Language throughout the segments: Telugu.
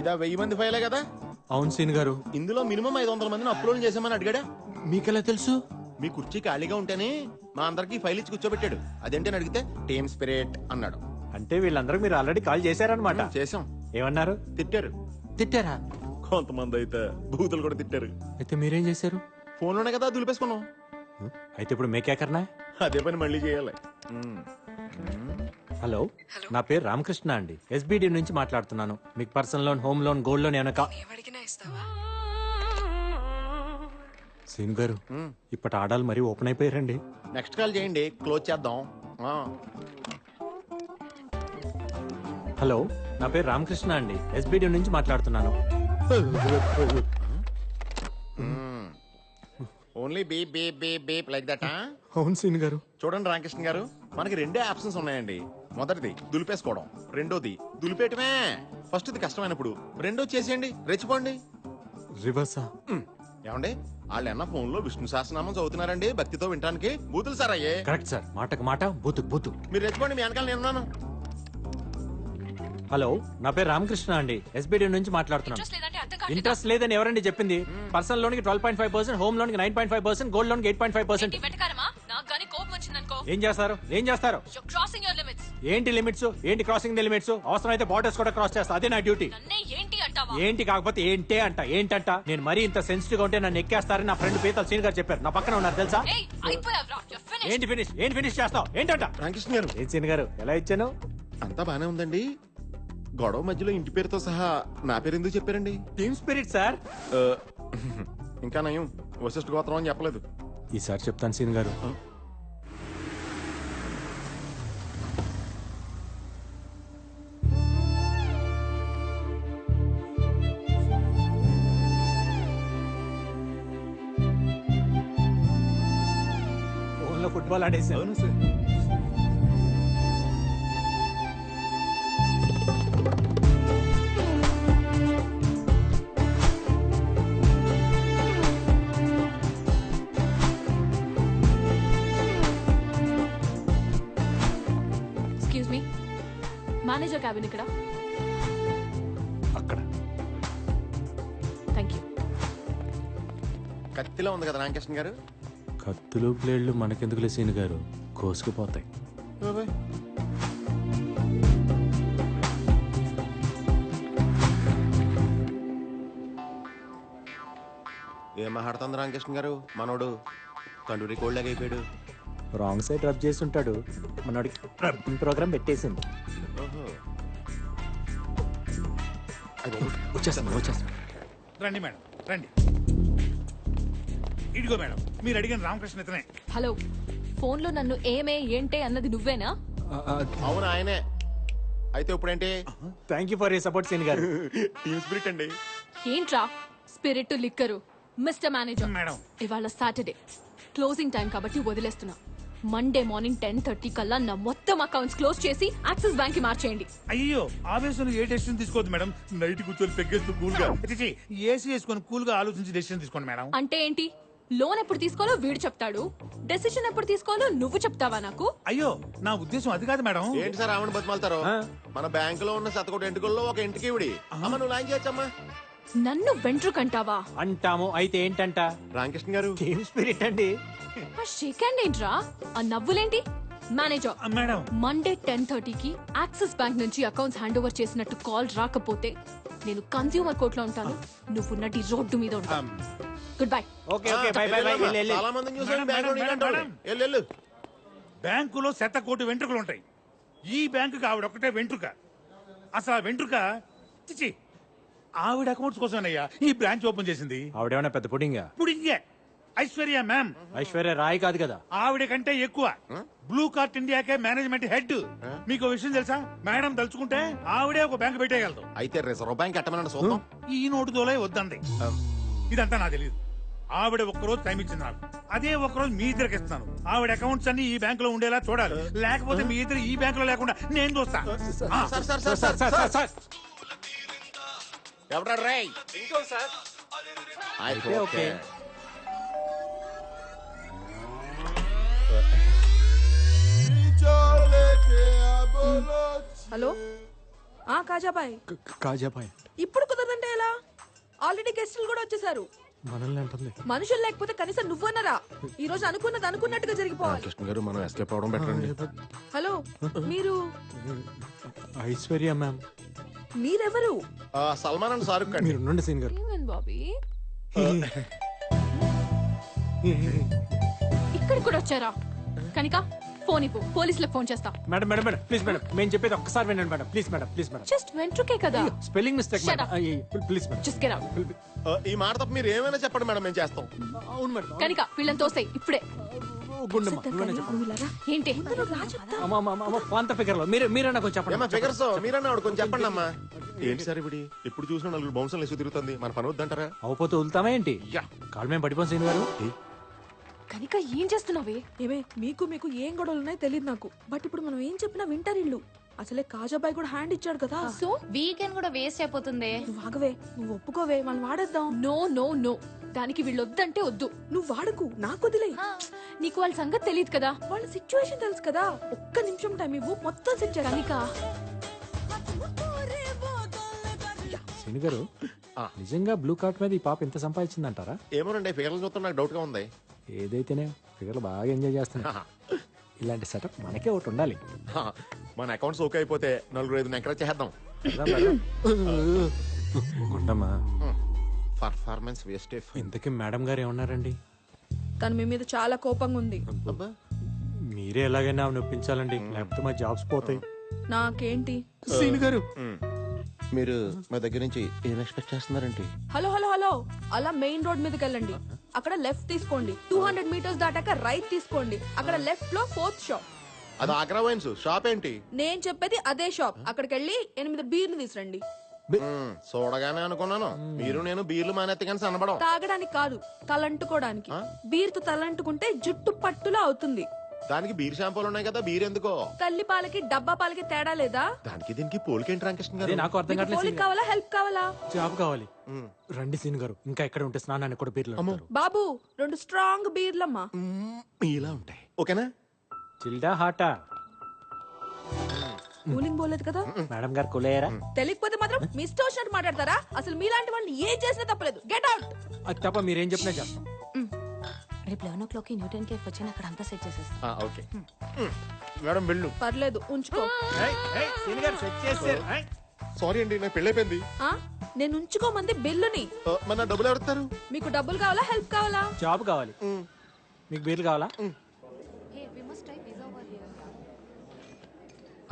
ఇదా 1000 మంది ఫైలే కదా? అవును సీన్ గారు. ఇందులో మినిమం 500 మందిని అప్లోడ్ చేసామని అడిగాడా? మీకెలా తెలుసు? మీ కుర్చీ ఖాళీగా ఉంటేనే మా అందరికి ఫైల్ ఇచ్చి కూర్చోబెట్టాడు. అదేంటని అడిగితే టీమ్ స్పిరిట్ అన్నాడు. అంటే వీళ్ళందరూ మీరు ఆల్రెడీ కాల్ చేశారనమాట. చేసాం. ఏమన్నారు? తిట్టారు. తిట్టారా? కొంతమంది అయితే బూతులు కూడా తిట్టారు. అయితే మీరేం చేశారు? ఫోన్లోనే కదా దులిపేసుకున్నాం. అయితే ఇప్పుడు మేకేకర్నా? అదే పని మళ్ళీ చేయాలి. హలో, నా పేరు రామకృష్ణ అండి. ఎస్బిడి నుంచి మాట్లాడుతున్నాను. మీకు personal loan, home loan, gold loan ఏమైనా సీన్ గారు, ఇప్పటి ఆడాలు మరీ ఓపెన్ అయిపోయారండి. నెక్స్ట్ కాల్ చేయండి, క్లోజ్ చేద్దాం. హలో, నా పేరు రామకృష్ణ అండి. ఎస్బిడి నుంచి మాట్లాడుతున్నాను. Only beep beep beep beep like that. అవును సీన్ గారు. చూడండి రామకృష్ణ గారు, మనకి రెండే ఆప్షన్స్ ఉన్నాయండి. మొదటిది దులిపేసుకోవడం, రెండోది దులిపేయటమే. ఫస్ట్ ఇది కష్టమైనప్పుడు రెండో చేసేయండి, రెచ్చిపోండి. రివర్సా? ఏమండి, వాళ్ళు అన్న ఫోన్ లో విష్ణు సహస్రనామం చదువుతున్నారండి భక్తితో వినడానికి. బూతులు సార్ అయ్యే. కరెక్ట్ సార్, మాటకు మాట, బూతుకు బూతు. మీరు రెచ్చిపోండి, మీ వెనకాల నేనున్నాను. హలో, నా పేరు రామకృష్ణ అండి. ఎస్బిడి నుంచి మాట్లాడుతున్నాను. ఇంట్రెస్ట్ లేదని ఎవరండి చెప్పింది? పర్సనల్ లోన్ కి 12.5%, హోమ్ లోన్ కి 9.5%, గోల్డ్ లోన్ కి 8.5%. ఏం చేస్తారు? ఏం చేస్తారు? ఏంటి లిమిట్స్? ఏంటి క్రాసింగ్ ది లిమిట్స్? అవసరం అయితే బార్డర్స్ కూడా క్రాస్ చేస్తా. అదే నా డ్యూటీ. ఏంటి కాకపోతే ఏంటే అంట. ఏంటంట? నేను మరీ ఇంత సెన్సిటివ్ గా ఉంటే నన్ను ఎక్కేస్తారని నా ఫ్రెండ్ పీతల్ సీన్ గారు చెప్పారు. నా పక్కన ఉన్నారు తెలుసా? ఏంటి ఫినిష్? ఏంటి ఫినిష్ చేస్తావు? ఏంటంట? రామకృష్ణ గారు, ఏం సీన్ గారు ఎలా ఇచ్చాను? అంతా బానే ఉందండి. గొడవ మధ్యలో ఇంటి పేరుతో సహా నా పేరు ఎందుకు చెప్పారండి? Team spirit sir. ఇంకా నయం, వశిష్ఠ గోత్రం అని చెప్పలేదు. ఈసారి చెప్తాను సీన్ గారు. ఫోన్లో ఫుట్బాల్ ఆడేసాను. మేనేజర్ క్యాబిన్ ఇక్కడ. అక్కడ. Thank you. కత్తిలో ఉంది కదా రామకృష్ణ గారు. కత్తులు బ్లేడ్లు మనకెందుకులే సీన్ గారు, కోసుకుపోతాయి. ఏం మాట్లాడుతుంది రామకృష్ణ గారు? మనోడు తండ్రి కోళ్ళగా అయిపోయాడు. రాంగ్ సైడ్ రబ్ చేసి ఉంటాడు. మనోడికి ప్రోగ్రామ్ పెట్టేసింది. వచ్చేస్తాను. రండి మేడం, రండి. ఇదిగో మేడం, మీరు అడిగిన రామకృష్ణ ఇతనే. హలో, ఫోన్ లో నన్ను ఏమే ఏంటే అన్నది నువ్వేనా? అవును ఆయనే. అయితే ఇప్పుడేంటి? Thank you for you support సీన్ గారు. టీమ్ స్పిరిట్ అండి. ఏంట్రా spirit liquor? Mister manager madam, ఇవాళ సాటర్డే క్లోజింగ్ టైం కాబట్టి వదిలేస్తున్నా. మండే మార్నింగ్ 10:30 కల్లా నా మొత్తం అకౌంట్స్ క్లోజ్ చేసి యాక్సిస్ బ్యాంక్ కి మార్చేయండి. అయ్యో ఆవేశంలో ఏ డెసిషన్ తీసుకోవద్దు మేడం. నైట్ కూర్చొని పెగ్గేస్తూ కూల్ గా ఏసీ వేసుకొని కూల్ గా ఆలోచించి డెసిషన్ తీసుకోండి మేడం. అంటే ఏంటి? లోన్ ఎప్పుడు తీసుకోవాలో వీడు చెప్తాడు, డెసిషన్ ఎప్పుడు తీసుకోవాలో నువ్వు చెప్తావా నాకు? అయ్యో నా ఉద్దేశం అది కాదు మేడం. ఏంటి సార్ ఆవిడ బతిమాలతారు? మన బ్యాంక్ లో ఉన్న శతకోటి ఎంటుకల్లో ఒక ఇంటికి ఇవిడి. అమ్మ నువ్వు లాంచ్ చేయొచ్చమ్మా. నన్ను వెంట్రుకంటావా? అంటాము. అయితే ఏంటంట? రామకృష్ణ గారు టీమ్ స్పిరిట్ అండి. ఆ షేక్ హ్యాండ్ ఏంట్రా? ఆ నవ్వులేంటి? మేనేజర్ మేడం, మండే 10:30కి యాక్సిస్ బ్యాంక్ నుంచి అకౌంట్స్ హ్యాండ్ ఓవర్ చేసినట్టు కాల్ రాకపోతే నేను కన్స్యూమర్ కోర్ట్ లో ఉంటాను, నువ్వు నటి రోడ్డు మీద ఉంటాను. Good bye. Okay okay by by by. చాలా మందిని చూసాను బ్యాంక్ లో. బ్యాంకులో 100 వెంట్రుకలు ఉంటాయి. ఈ బ్యాంకుకి ఆవిడ ఒక్కటే వెంట్రుక. అసలు ఆ వెంట్రుక చిచి ఆవిడ అకౌంట్స్ కోసమేనయ్యా ఈ బ్రాంచ్ ఓపెన్ చేసింది. ఆవిడేమన్నా పెద్ద పుడింగా? పుడింగే ఐశ్వర్య మ్యామ్. ఐశ్వర్య రాయ్ కాదు కదా. ఆవిడ కంటే ఎక్కువ. బ్లూ కార్ట్ ఇండియాకే మేనేజ్మెంట్ హెడ్. మీకు విషయం తెలుసా? మేడం తలుచుకుంటే ఆవిడే ఒక బ్యాంక్ పెట్టేయగలదు. అయితే రిజర్వ్ బ్యాంక్ ఎట్టమనండి చూద్దాం. ఈ నోటు దోలే వద్దంది. ఇదంతా నాకు తెలియదు. ఆవిడ ఒక్కరోజు టైం ఇచ్చింది నాకు. అదే ఒక్కరోజు మీ ఇద్దరికి ఇస్తున్నాను. ఆవిడ అకౌంట్స్ అన్ని ఈ బ్యాంక్ లో ఉండేలా చూడాలి. లేకపోతే మీ ఇద్దరు ఈ బ్యాంక్ లో లేకుండా నేను చూస్తా. ఎవడా రై? ఓకే. హలో, కాజాబాయ్ కాజాబాయ్ ఇప్పుడు కుదరదంటే ఎలా? ఆల్రెడీ గెస్టులు కూడా వచ్చేసారు. మనల్ని అంటుంది. మనుషులు లేకపోతే కనీసం నువ్వన్నరా? ఈ రోజు అనుకున్నది అనుకున్నట్టుగా జరిగిపోవాలి. కృష్ణ గారు మనం ఎస్కేప్ అవడం బెటర్ అండి. హలో, మీరు ఐశ్వర్య మ్యామ్. మీరెవరు? సల్మాన్ అండ్ షారుఖ్ అండి. మీరు ఉండండి సీన్ గారు. ఏమైంది బాబీ? ఇక్కడికి కూడా వచ్చారా? కనిక ఫోన్ ఇవ్వు, పోలీసులకు ఫోన్ చేస్తా. Madam madam madam please madam, మేము చెప్పేది ఒక్కసారి వినండి మేడం. Please madam, please madam. Just వెంట్రుకే కదా. Spelling mistake Shut madam. up. Please madam. Just get out. ఈ మాట తప్ప మీరు ఏమైనా చెప్పండి మేడం, మేము చేస్తాం. అవును మేడం. కనిక వీళ్ళని తోసేయ్ ఇప్పుడే. గుండమ్మ నువ్వేనా చెప్పు. నువ్వు ఇలా రా. ఏంటి? అమ్మ అమ్మ అమ్మ పాంత ఫిగర్ లో మీరేనా కొంచెం ఏమా చెప్పండి. ఫిగర్స్ మీరన్నా ఆవిడ కొంచెం చెప్పండి అమ్మా. ఏంటి సార్ ఇప్పుడు ఎప్పుడు చూసినా నలుగురు బౌన్సర్లు వేసి తిరుగుతుంది, మన పని వద్దంటారా? అవపోతే వదులుతామా ఏంటి? యా. కాళ్ళు మేము పడిపోం సీన్ గారు. కనిక ఏం చేస్తున్నావే? ఏమే మీకు మీకు ఏం గొడవలు ఉన్నాయో తెలియదు నాకు. బట్ ఇప్పుడు మనం ఏం చెప్పినా వింటారు ఇల్లు. అసలే కాజాబాయ్ కూడా హ్యాండ్ ఇచ్చాడు కదా. సో వీకెండ్ కూడా వేస్ట్ అయిపోతుంది. నువ్వు ఆగవే, నువ్వు ఒప్పుకోవే, మనం వాడేద్దాం. నో నో నో, దానికి వీళ్ళు వద్దంటే వద్దు. నువ్వు వాడకు, నాకు వదిలే. నీకు వాళ్ళ సంగతి తెలియదు కదా. వాళ్ళ సిచ్యువేషన్ తెలుసు కదా. ఒక్క నిమిషం టైం ఇవ్వు, మొత్తం సెట్ చేయాలి. కనిక సీన్ గారు నిజంగా బ్లూ కార్ట్ మీద ఈ పాప ఎంత సంపాదించిందంటారా? ఏమోనండి ఫిగర్లు చూస్తే నాకు డౌట్ గా ఉంది. ఏదైతేనే ఫిగర్లు బాగా ఎంజాయ్ చేస్తున్నా. ఇలాంటి సెటప్ మనకే ఒకటి ఉండాలి. మన అకౌంట్స్ ఓకే అయిపోతే నలుగురు ఐదు ఎంకరేజ్ చేద్దాం. ఉండమ్మా. Performance waste. ఇంతకీ మేడం గారు ఏమన్నారండి? తను మీ మీద చాలా కోపంగా ఉంది. మీరే ఎలాగైనా ఆమెను ఒప్పించాలండి, లేకపోతే మా జాబ్స్ పోతాయి. నాకేంటి? సీన్ గారు మీరు మా దగ్గర నుంచి ఏం ఎక్స్పెక్ట్ చేస్తున్నారంటే? హలో హలో హలో, అలా మెయిన్ రోడ్ మీదకి వెళ్ళండి. అక్కడ లెఫ్ట్ తీసుకోండి. 200 మీటర్స్ దాటాక రైట్ తీసుకోండి. అక్కడ లెఫ్ట్ లో 4th షాప్. అది ఆగ్రా వైన్స్ షాప్ ఏంటి? నేను చెప్పేది అదే షాప్. అక్కడికి వెళ్ళి 8 బీర్లు తీసురండి. చూడగానే అనుకున్నాను మీరు నేను బీర్లు మానేత్తే కానీ సన్నబడం. తాగడానికి కాదు, తలంటుకోవడానికి. బీర్తో తలంటుకుంటే జుట్టు పట్టులా అవుతుంది. దానికి బీర్ షాంపూలు ఉన్నాయి కదా, బీర్ ఎందుకో? తల్లి పాలకి డబ్బా పాలకి తేడా లేదా? దానికి దీనికి పోలికేంటి రామకృష్ణ అదే గారు? నాకు అర్థం మీకు కావట్లేదు. పోలిక కావాలా, హెల్ప్ కావాలా? జాబ్ కావాలి. రండి సీన్ గారు, ఇంకా ఎక్కడ ఉంటే స్నానాన్ని కూడా బీర్లు అంటారు. బాబు 2 స్ట్రాంగ్ బీర్లమ్మా. ఇలా ఉంటాయి ఓకేనా? చిల్డా హాటా? కూలింగ్ పోలేదు కదా. మేడం గారు కొలేయరా? తెలియకపోతే మాత్రం మీ ఇష్టం వచ్చినట్టు మాట్లాడతారా? అసలు మీలాంటి వాళ్ళని ఏం చేసినా తప్పలేదు. Get out. అది తప్ప మీరేం చెప్పినా చేస్తాం. రేపు 11 o'clock న్యూటన్ కేఫ్ వచ్చి అక్కడ అంతా సెట్ చేసేస్తా. ఓకే మేడం వెళ్ళు. పర్లేదు, ఉంచుకో. సారీ అండి నాకు పెళ్ళైపోయింది. ఆ? నేను ఉంచుకోమంది బిల్లుని. మన డబ్బులు ఎవరుతారు? మీకు డబ్బులు కావాలా, హెల్ప్ కావాలా? జాబ్ కావాలి. మీకు బీర్లు కావాలా?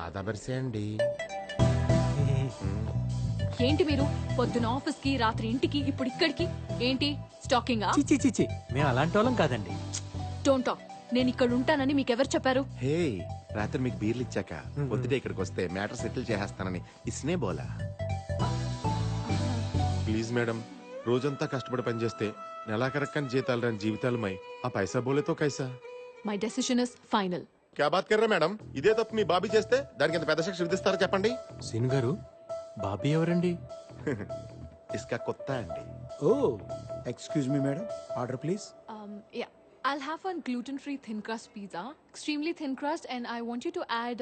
ఆదాబర్సే అండి. ఏంటి మీరు పొద్దున ఆఫీస్ కి, రాత్రి ఇంటికి, ఇప్పుడు ఇక్కడికి ఏంటి? స్టాకింగా? చిచి చిచి, మేము అలాంటి వాళ్ళం కాదండి. Don't talk. నేను ఇక్కడ ఉంటానని మీకు ఎవరు చెప్పారు? హే, రాత్రి మీకు బీర్లు ఇచ్చాక పొద్దుటే ఇక్కడికి వస్తే మ్యాటర్ సెటిల్ చేసేస్తానని ఇస్నే బోలా. ప్లీజ్ మేడం, రోజంతా కష్టపడి పనిచేస్తే నెలాఖరక్కని జీతాలు రాని జీవితాలమై ఆ పైసా బోలేతో కైసా. My decision is final. క్యా బాత్ కర్రా మేడం? ఇదే తప్పు మీ బాబీ చేస్తే దానికి ఎంత పెద్ద శిక్ష విధిస్తారో చెప్పండి. సీన్ గారు, బాబీ ఎవరండి? ఇస్కా కొత్త అండి. ఓ, excuse me madam, order please. Yeah, I'll have one gluten-free thin crust pizza, extremely thin crust, and I want you to add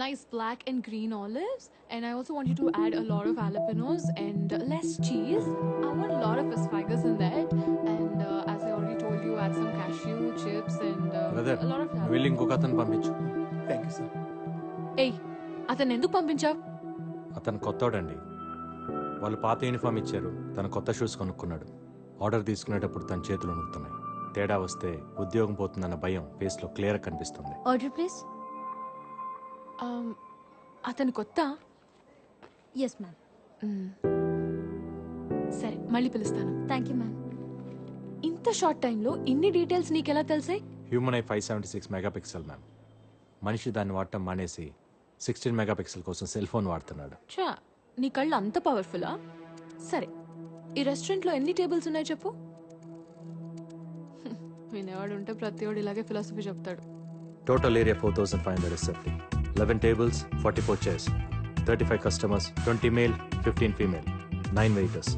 nice black and green olives, and I also want you to add a lot of jalapenos and less cheese. I want a lot of asparagus in that, and as I already told you, add some cashew chips and brother a lot of jalapenos. వెళ్ళి ఇంకొక అతను పంపించు. Thank you sir. Hey, అతను ఎందుకు పంపించావు? అతను కొత్తోడండి. వాళ్ళు పాత యూనిఫామ్ ఇచ్చారు, తను కొత్త షూస్ కొనుక్కున్నాడు. ఆర్డర్ తీసుకునేటప్పుడు తన చేతులు వణుకుతున్నాయి. తేడా వస్తే ఉద్యోగం పోతుందన్న భయం ఫేస్ లో క్లియర్ కనిపిస్తుంది. Order please. అతను కొత్త. Yes ma'am. సరే, మళ్ళీ పిలుస్తాను. Thank you ma'am. ఇంత షార్ట్ టైంలో ఇన్ని డీటెయిల్స్ నీకెలా తెలిసాయి? Human eye 576 megapixel ma'am. మనిషి దాన్ని వాడటం మానేసి 16 మెగాపిక్సెల్ కోసం సెల్ ఫోన్ వాడుతున్నాడు. చా, నీ కళ్ళు అంత పవర్ఫుల్లా? సరే, ఈ రెస్టారెంట్లో ఎన్ని టేబుల్స్ ఉన్నాయో చెప్పు. వినేవాడు ఉంటే ప్రతివాడు ఇలాగే ఫిలాసఫీ చెప్తాడు. Total area 4570. 11 tables, 44 chairs. 35 customers, 20 male, 15 female. 9 waiters.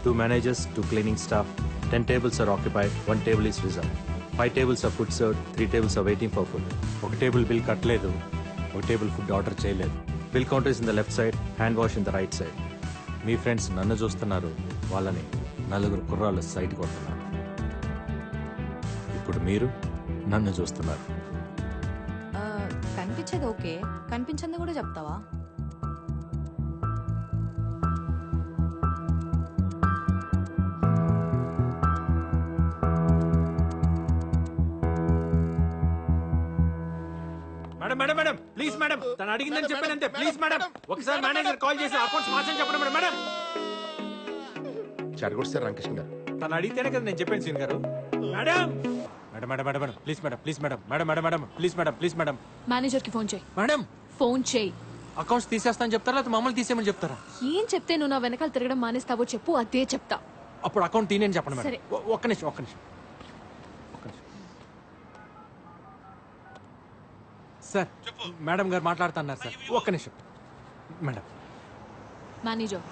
2 managers, 2 cleaning staff. 10 tables are occupied, 1 table is reserved. 5 tables are food served, 3 tables are waiting for food. ఒక టేబుల్ బిల్ కట్టలేదు, ఒక టేబుల్ ఫుడ్ ఆర్డర్ చేయలేదు. Bill counter in the left side, hand wash in the right side. Me friends నన్ను చూస్తున్నారు, వాళ్ళని నలుగురు కుర్రాళ్ళు సైట్ కొడుతున్నారు. ఇప్పుడు మీరు నన్ను చూస్తున్నారు. కనిపించేది ఓకే, కనిపించింది కూడా చెప్తావా? Madam madam madam please madam, తను అడిగిందని చెప్పాను అంతే. ప్లీజ్ మేడం, ఒకసారి మేనేజర్ కాల్ చేసి అకౌంట్స్ మార్చని చెప్పండి మేడం. మేడం చెడగొట్టారు రామకృష్ణ గారు. తను అడిగితేనే కదా నేను చెప్పాను సీన్ గారు. Madam madam madam madam madam please madam, please madam, madam madam madam please madam, please madam. Manager కి ఫోన్ చేయి. మేడం ఫోన్ చేయి. అకౌంట్స్ తీసేస్తాను చెప్తారా లేకపోతే మమ్మల్ని తీసేయమని చెప్తారా? ఏం చెప్తే నువ్వు నా వెనకాల తిరగడం మానేస్తావో చెప్పు, అదే చెప్తా. అప్పుడు అకౌంట్ తీనేని చెప్పండి మేడం. సరే. ఒక్క నిమిషం ఒక్క నిమిషం ఒక్క నిమిషం. సార్ మేడం గారు మాట్లాడుతున్నారు సార్, ఒక్క నిమిషం. Madam manager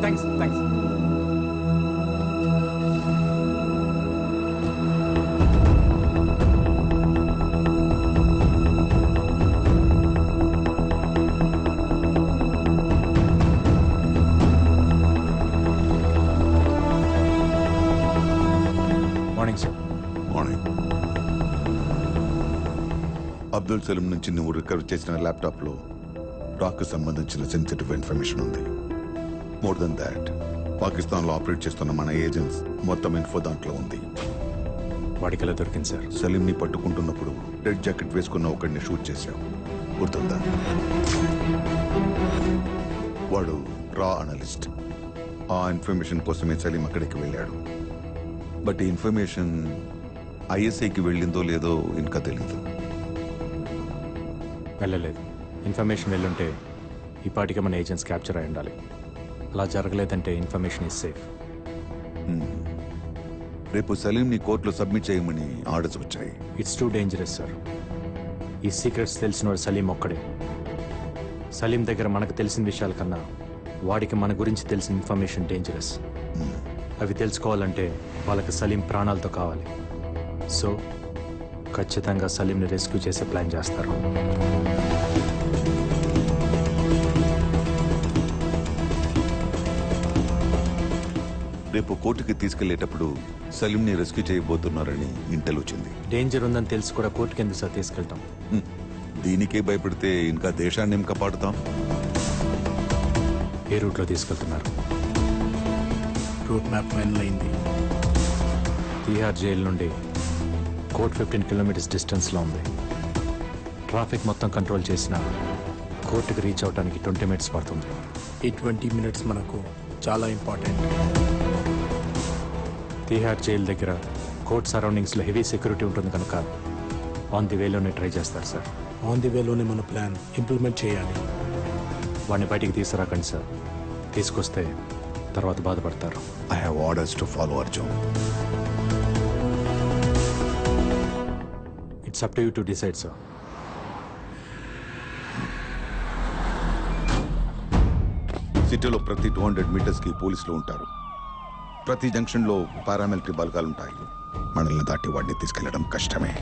thanks thanks. Morning sir. Morning. Abdul Salim నుంచి నువ్వు రికవర్ చేసిన ల్యాప్టాప్లో డాక్కు సంబంధించిన సెన్సిటివ్ ఇన్ఫర్మేషన్ ఉంది. మోర్ దెన్ దాట్, పాకిస్తాన్లో ఆపరేట్ చేస్తున్న మన ఏజెంట్స్ మొత్తం ఇన్ఫో దాంట్లో ఉంది. వాడికి ఎలా దొరికింది సార్? సలీంని పట్టుకుంటున్నప్పుడు రెడ్ జాకెట్ వేసుకున్న ఒకడిని షూట్ చేశావు, గుర్తుందా? వాడు రా అనలిస్ట్. ఆ ఇన్ఫర్మేషన్ కోసమే సలీం అక్కడికి వెళ్ళాడు. బట్ ఈ ఇన్ఫర్మేషన్ ఐఎస్ఐకి వెళ్ళిందో లేదో ఇంకా తెలీదు. వెళ్ళలేదు. ఇన్ఫర్మేషన్ వెళ్ళుంటే ఈ పాటికి మన ఏజెంట్స్ క్యాప్చర్ అయి ఉండాలి. అలా జరగలేదంటే ఇన్ఫర్మేషన్ ఇస్ సేఫ్. రేపు సలీంని కోర్టులో సబ్మిట్ చేయమని ఆర్డర్స్ వచ్చాయి. It's too dangerous sir. ఈ సీక్రెట్స్ తెలిసినవాడు సలీం ఒక్కడే. సలీం దగ్గర మనకు తెలిసిన విషయాల కన్నా వాడికి మన గురించి తెలిసిన ఇన్ఫర్మేషన్ డేంజరస్. అవి తెలుసుకోవాలంటే వాళ్ళకి సలీం ప్రాణాలతో కావాలి. సో ఖచ్చితంగా సలీంని రెస్క్యూ చేసే ప్లాన్ చేస్తారు. రేపు కోర్టుకి తీసుకెళ్లేటప్పుడు సలీంని రెస్క్యూ చేయబోతున్నారని ఇంటెల్ వచ్చింది. డేంజర్ ఉందని తెలిసి కూడా కోర్టుకి ఎందుకు సార్ తీసుకెళ్తాం? దీనికే భయపడితే ఇంకా దేశాన్ని ఏం కాపాడుతాం? ఏ రూట్లో తీసుకెళ్తున్నారు? రూట్ మ్యాప్ ఫైనల్ అయింది. తీహార్ జైలు నుండి కోర్ట్ 15 కిలోమీటర్స్ డిస్టెన్స్లో ఉంది. ట్రాఫిక్ మొత్తం కంట్రోల్ చేసిన కోర్టుకి రీచ్ అవడానికి 20 మినిట్స్ పడుతుంది. ఈ 20 మినిట్స్ మనకు చాలా ఇంపార్టెంట్. తీహార్ జైలు దగ్గర కోర్ట్ సరౌండింగ్స్లో హెవీ సెక్యూరిటీ ఉంటుంది కనుక ఆన్ ది వేలోనే ట్రై చేస్తారు సార్. ఆన్ ది వేలోనే మన ప్లాన్ ఇంప్లిమెంట్ చేయాలి. వాడిని బయటికి తీసుకురాకండి సార్. తీసుకొస్తే తర్వాత బాధపడతారు. I have orders to follow Arjun. It's up to you to decide sir. సిటీలో ప్రతి 200 మీటర్స్కి పోలీసులు ఉంటారు. ప్రతి జంక్షన్లో పారామిలిటరీ బలగాలుంటాయి. మనల్ని దాటి వాడిని తీసుకెళ్లడం కష్టమే.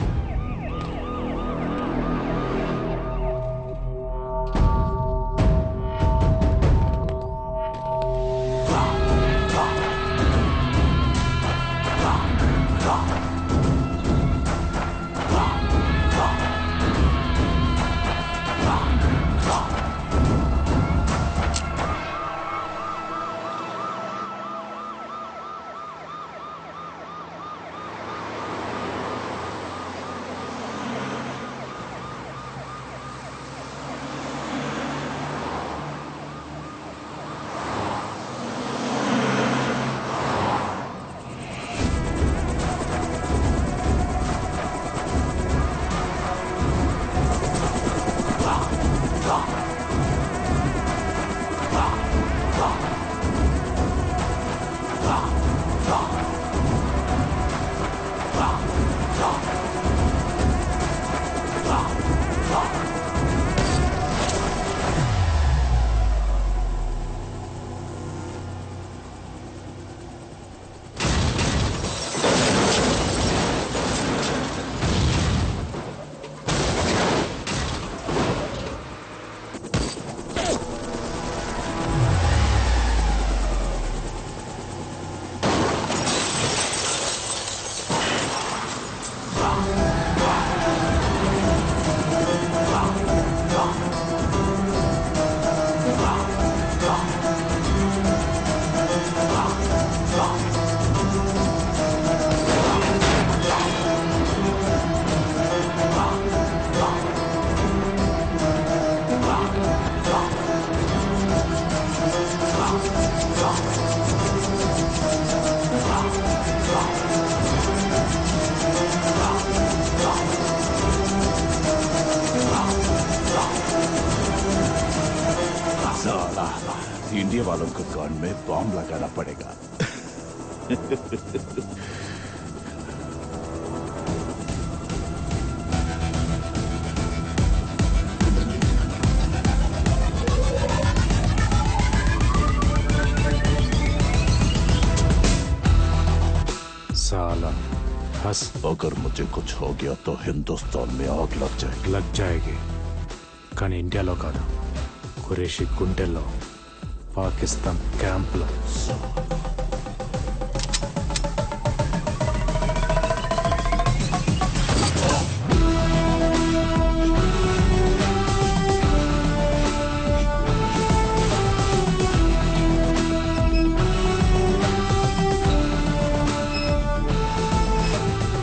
वालों को कान में बॉम्ब लगाना पड़ेगा। साला हंस। अगर मुझे कुछ हो गया तो हिंदुस्तान में आग लग जाएगी కానీ ఇండియాలో కాదు, ఖురేషి గుంటెల్లో, పాకిస్తాన్ క్యాంప్లో.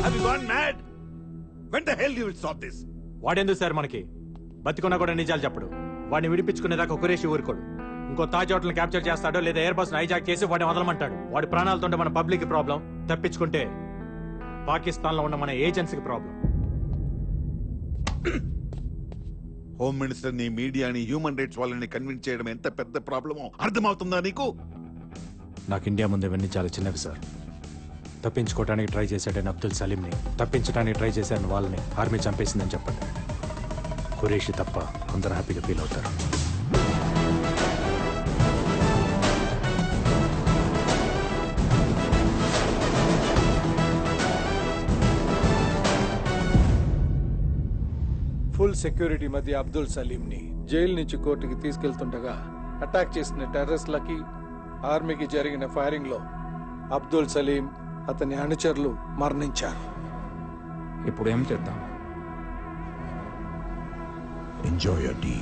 Have you gone mad? When the hell you will stop this? వాడెందుకు సార్ మనకి? బతికున్నా కూడా నిజాలు చెప్పడు. వాడిని విడిపించుకునేదాకా ఖురేషి ఊరుకోడు. ఇంకో తాజ్ హోటల్ క్యాప్చర్ చేస్తాడో లేదా ఎయిర్ బస్ హైజాక్ చేసి వాడిని వదలమంటాడు. వాడి ప్రాణాలతో మన పబ్లిక్ ప్రాబ్లం, తప్పించుకుంటే పాకిస్తాన్ లో ఉన్న మన ఏజెన్సీకి ప్రాబ్లం. హోమ్ మినిస్టర్ ని, మీడియాని, హ్యూమన్ రైట్స్ వాళ్ళని కన్విన్స్ చేయడం ఎంత పెద్ద ప్రాబ్లమో అర్థమవుతుందా నీకు? నాకు ఇండియా ముందు ఇవన్నీ చాలా చిన్నవి సార్. తప్పించుకోవడానికి ట్రై చేశాడని అబ్దుల్ సలీంని, తప్పించడానికి ట్రై చేశాడని వాళ్ళని ఆర్మీ చంపేసిందని చెప్పండి. ఖురేషి తప్ప అందరూ హ్యాపీగా ఫీల్ అవుతారు. ఫుల్ సెక్యూరిటీ మధ్య అబ్దుల్ సలీంని జైలు నుంచి కోర్టుకి తీసుకెళ్తుండగా అటాక్ చేసిన టెర్రరిస్ట్లకి ఆర్మీకి జరిగిన ఫైరింగ్ లో అబ్దుల్ సలీం, అతని అనుచరులు మరణించారు. ఇప్పుడు ఏం చేద్దాం? Enjoy your tea.